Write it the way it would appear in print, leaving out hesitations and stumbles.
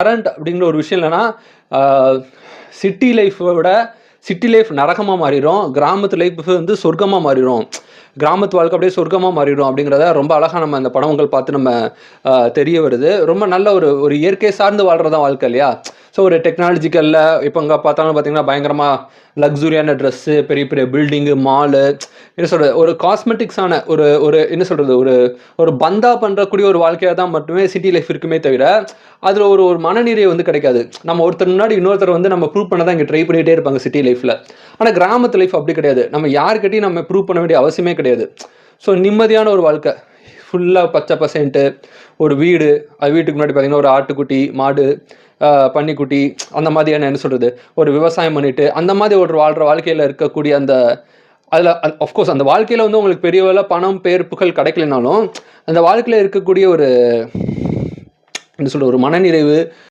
Current அப்படிங்கிற ஒரு விஷயம் இல்லைன்னா சிட்டி லைஃப்பை விட சிட்டி லைஃப் நரகமாக மாறிடும், கிராமத்து லைஃப் வந்து சொர்க்கமாக மாறிடும், கிராமத்து வாழ்க்கை அப்படியே சொர்க்கமாக மாறிடும் அப்படிங்கிறத ரொம்ப அழகாக நம்ம அந்த படங்கள் பார்த்து நம்ம தெரிய வருது. ரொம்ப நல்ல ஒரு ஒரு இயற்கை சார்ந்து வாழ்கிறதான் வாழ்க்கை இல்லையா? ஸோ ஒரு டெக்னாலஜிக்கலில் இப்போ இங்கே பார்த்தாலும் பார்த்தீங்கன்னா பயங்கரமாக லக்ஸுரியான ட்ரெஸ்ஸு, பெரிய பெரிய பில்டிங்கு, மாலு, என்ன சொல்கிறது, ஒரு காஸ்மெட்டிக்ஸான ஒரு ஒரு என்ன சொல்கிறது, ஒரு ஒரு பந்தா பண்ணுறக்கூடிய ஒரு வாழ்க்கையாக தான் மட்டுமே சிட்டி லைஃப் இருக்குமே தவிர அதில் ஒரு ஒரு மனநிறை வந்து கிடைக்காது. நம்ம ஒருத்தர் முன்னாடி இன்னொருத்தர் வந்து நம்ம ப்ரூவ் பண்ண தான் இங்கே ட்ரை பண்ணிகிட்டே இருப்பாங்க சிட்டி லைஃப்பில். ஆனால் கிராமத்து லைஃப் அப்படி கிடையாது. நம்ம யார்கிட்டையும் நம்ம ப்ரூவ் பண்ண வேண்டிய அவசியமே கிடையாது. ஸோ நிம்மதியான ஒரு வாழ்க்கை, ஃபுல்லாக பச்சை பசேன்ட்டு ஒரு வீடு, அது வீட்டுக்கு முன்னாடி பார்த்தீங்கன்னா ஒரு ஆட்டுக்குட்டி, மாடு, பன்னிக்குட்டி, அந்த மாதிரியான என்ன சொல்கிறது, ஒரு விவசாயம் பண்ணிட்டு அந்த மாதிரி ஒரு வாழ்கிற வாழ்க்கையில் இருக்கக்கூடிய அந்த அதில் அஃப்கோர்ஸ் அந்த வாழ்க்கையில் வந்து உங்களுக்கு பெரிய வேலை பணம், பேர், புகழ் கிடைக்கலனாலும் அந்த வாழ்க்கையில் இருக்கக்கூடிய ஒரு என்ன சொல்கிறது, ஒரு மனநிறைவு,